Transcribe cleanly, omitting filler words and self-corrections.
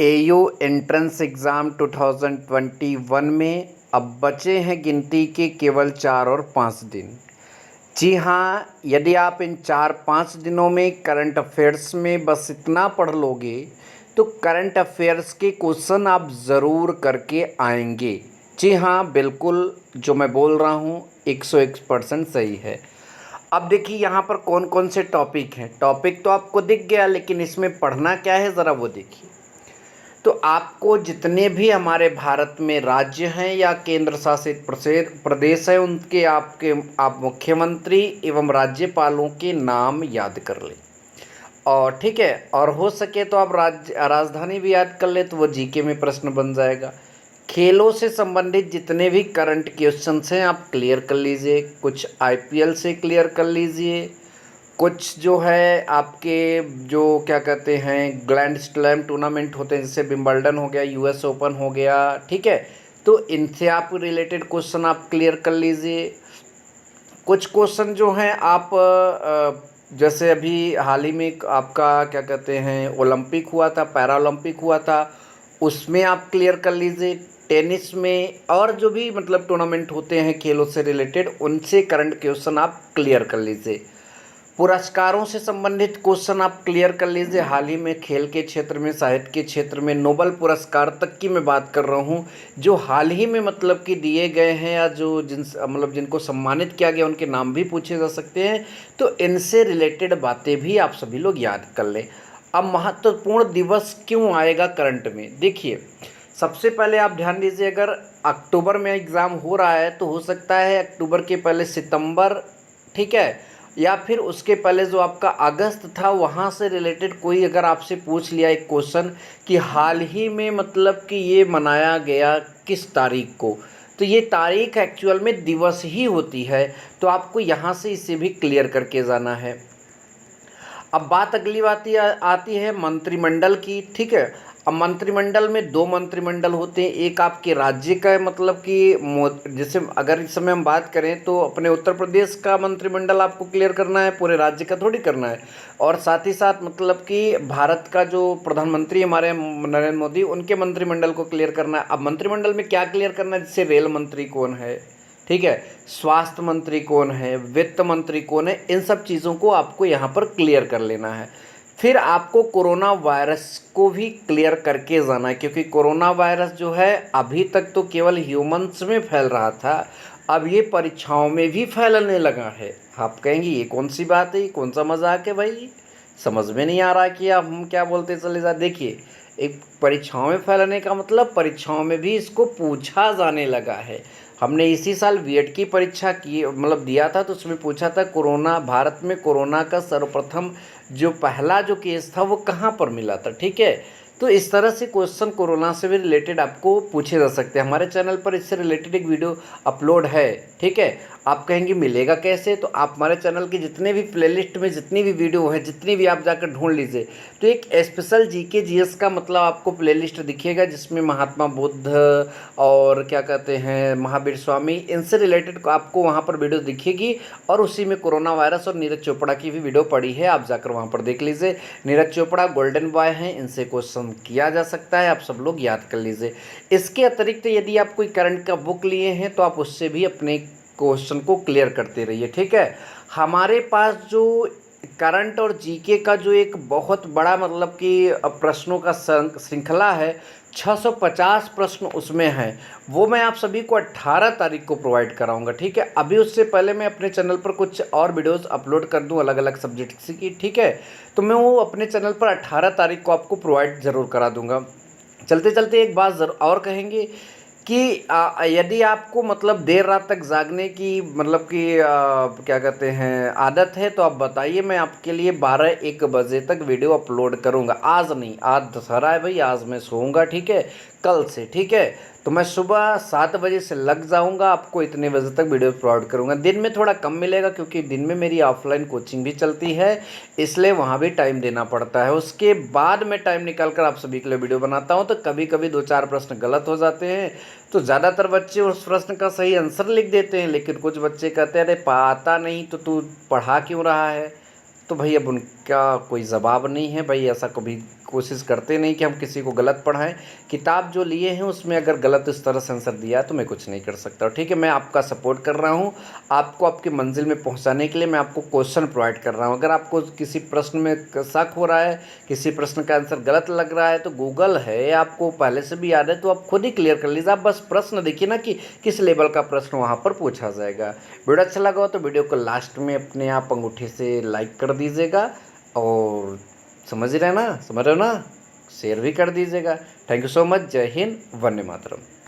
AU entrance exam 2021 में अब बचे हैं गिनती के केवल 4 और 5 दिन। जी हाँ, यदि आप इन 4-5 दिनों में करंट अफेयर्स में बस इतना पढ़ लोगे तो करंट अफेयर्स के क्वेश्चन आप ज़रूर करके आएंगे। जी हाँ, बिल्कुल जो मैं बोल रहा हूँ 101% सही है। अब देखिए यहाँ पर कौन कौन से टॉपिक हैं। टॉपिक तो आपको दिख गया, लेकिन इसमें पढ़ना क्या है ज़रा वो देखिए। तो आपको जितने भी हमारे भारत में राज्य हैं या केंद्र शासित प्रदेश हैं, उनके आप मुख्यमंत्री एवं राज्यपालों के नाम याद कर लें। और ठीक है, और हो सके तो आप राजधानी भी याद कर ले, तो वो जीके में प्रश्न बन जाएगा। खेलों से संबंधित जितने भी करंट क्वेश्चंस हैं आप क्लियर कर लीजिए। कुछ आईपीएल से क्लियर कर लीजिए, कुछ जो है आपके जो क्या कहते हैं ग्रैंड स्लैम टूर्नामेंट होते हैं, जैसे विंबलडन हो गया, यूएस ओपन हो गया, ठीक है, तो इनसे आप रिलेटेड क्वेश्चन आप क्लियर कर लीजिए। कुछ क्वेश्चन जो हैं आप जैसे अभी हाल ही में आपका क्या कहते हैं ओलंपिक हुआ था, पैरा ओलंपिक हुआ था, उसमें आप क्लियर कर लीजिए। टेनिस में और जो भी मतलब टूर्नामेंट होते हैं खेलों से रिलेटेड, उनसे करंट क्वेश्चन आप क्लियर कर लीजिए। पुरस्कारों से संबंधित क्वेश्चन आप क्लियर कर लीजिए। हाल ही में खेल के क्षेत्र में, साहित्य के क्षेत्र में नोबेल पुरस्कार तक की मैं बात कर रहा हूँ, जो हाल ही में मतलब कि दिए गए हैं या जो जिनको सम्मानित किया गया, उनके नाम भी पूछे जा सकते हैं। तो इनसे रिलेटेड बातें भी आप सभी लोग याद कर लें। अब महत्वपूर्ण दिवस क्यों आएगा करंट में, देखिए सबसे पहले आप ध्यान दीजिए, अगर अक्टूबर में एग्ज़ाम हो रहा है तो हो सकता है अक्टूबर के पहले सितंबर, ठीक है, या फिर उसके पहले जो आपका अगस्त था वहाँ से रिलेटेड कोई अगर आपसे पूछ लिया एक क्वेश्चन कि हाल ही में मतलब कि ये मनाया गया किस तारीख को, तो ये तारीख एक्चुअल में दिवस ही होती है। तो आपको यहाँ से इसे भी क्लियर करके जाना है। अब बात अगली बात आती है मंत्रिमंडल की, ठीक है। अब मंत्रिमंडल में दो मंत्रिमंडल होते हैं, एक आपके राज्य का मतलब कि जैसे अगर इस समय हम बात करें तो अपने उत्तर प्रदेश का मंत्रिमंडल आपको क्लियर करना है, पूरे राज्य का थोड़ी करना है। और साथ ही साथ मतलब कि भारत का जो प्रधानमंत्री हमारे नरेंद्र मोदी, उनके मंत्रिमंडल को क्लियर करना है। अब मंत्रिमंडल में क्या क्लियर करना है, जैसे रेल मंत्री कौन है, ठीक है, स्वास्थ्य मंत्री कौन है, वित्त मंत्री कौन है, इन सब चीज़ों को आपको यहाँ पर क्लियर कर लेना है। फिर आपको कोरोना वायरस को भी क्लियर करके जाना है, क्योंकि कोरोना वायरस जो है अभी तक तो केवल ह्यूमंस में फैल रहा था, अब ये परीक्षाओं में भी फैलने लगा है। आप कहेंगे ये कौन सी बात है, कौन सा मजाक है भाई, समझ में नहीं आ रहा कि आप हम क्या बोलते चले जा। देखिए, एक परीक्षाओं में फैलने का मतलब परीक्षाओं में भी इसको पूछा जाने लगा है। हमने इसी साल बीएड की परीक्षा की मतलब दिया था, तो उसमें पूछा था कोरोना, भारत में कोरोना का सर्वप्रथम जो पहला जो केस था वो कहाँ पर मिला था, ठीक है। तो इस तरह से क्वेश्चन कोरोना से भी रिलेटेड आपको पूछे जा सकते हैं। हमारे चैनल पर इससे रिलेटेड एक वीडियो अपलोड है, ठीक है। आप कहेंगे मिलेगा कैसे, तो आप हमारे चैनल के जितने भी प्लेलिस्ट में जितनी भी वीडियो है, जितनी भी आप जाकर ढूंढ लीजिए, तो एक स्पेशल जीके जीएस का मतलब आपको प्लेलिस्ट दिखेगा, जिसमें महात्मा बुद्ध और क्या कहते हैं महावीर स्वामी, इनसे रिलेटेड आपको वहाँ पर वीडियो दिखेगी। और उसी में कोरोना वायरस और नीरज चोपड़ा की भी वीडियो पड़ी है, आप जाकर वहाँ पर देख लीजिए। नीरज चोपड़ा गोल्डन बॉय हैं, इनसे क्वेश्चन किया जा सकता है, आप सब लोग याद कर लीजिए। इसके अतिरिक्त यदि आप कोई करंट का बुक लिए हैं तो आप उससे भी अपने क्वेश्चन को क्लियर करते रहिए, ठीक है। हमारे पास जो करंट और जीके का जो एक बहुत बड़ा मतलब कि प्रश्नों का श्रृंखला है, 650 प्रश्न उसमें हैं, वो मैं आप सभी को 18 तारीख को प्रोवाइड कराऊंगा, ठीक है। अभी उससे पहले मैं अपने चैनल पर कुछ और वीडियोस अपलोड कर दूं अलग अलग सब्जेक्ट्स की, ठीक है, तो मैं वो अपने चैनल पर 18 तारीख को आपको प्रोवाइड ज़रूर करा दूंगा। चलते चलते एक बात ज़रूर और कहेंगे कि यदि आपको मतलब देर रात तक जागने की मतलब कि क्या कहते हैं आदत है, तो आप बताइए, मैं आपके लिए 12-1 बजे तक वीडियो अपलोड करूंगा। आज नहीं, आज दशहरा है भाई, आज मैं सोऊंगा, ठीक है, कल से, ठीक है, तो मैं सुबह 7 बजे से लग जाऊंगा, आपको इतने बजे तक वीडियो प्रोवाइड करूंगा। दिन में थोड़ा कम मिलेगा क्योंकि दिन में मेरी ऑफलाइन कोचिंग भी चलती है, इसलिए वहाँ भी टाइम देना पड़ता है। उसके बाद मैं टाइम निकाल कर आप सभी के लिए वीडियो बनाता हूँ, तो कभी कभी 2-4 प्रश्न गलत हो जाते हैं, तो ज़्यादातर बच्चे उस प्रश्न का सही आंसर लिख देते हैं, लेकिन कुछ बच्चे कहते हैं अरे पाता नहीं तो तू पढ़ा क्यों रहा है। तो भाई अब का कोई जवाब नहीं है भाई। ऐसा कभी कोशिश करते नहीं कि हम किसी को गलत पढ़ाएं। किताब जो लिए हैं उसमें अगर गलत इस तरह से आंसर दिया तो मैं कुछ नहीं कर सकता, ठीक है। मैं आपका सपोर्ट कर रहा हूँ, आपको आपकी मंजिल में पहुँचाने के लिए मैं आपको क्वेश्चन प्रोवाइड कर रहा हूँ। अगर आपको किसी प्रश्न में शक हो रहा है, किसी प्रश्न का आंसर गलत लग रहा है, तो गूगल है, आपको पहले से भी याद है, तो आप खुद ही क्लियर कर लीजिए। आप बस प्रश्न देखिए ना कि किस लेवल का प्रश्न वहाँ पर पूछा जाएगा। वीडियो अच्छा लगा हो तो वीडियो को लास्ट में अपने आप अंगूठे से लाइक कर दीजिएगा, और समझ रहे हो ना, शेयर भी कर दीजिएगा। Thank you so much. जय हिंद, वंदे मातरम।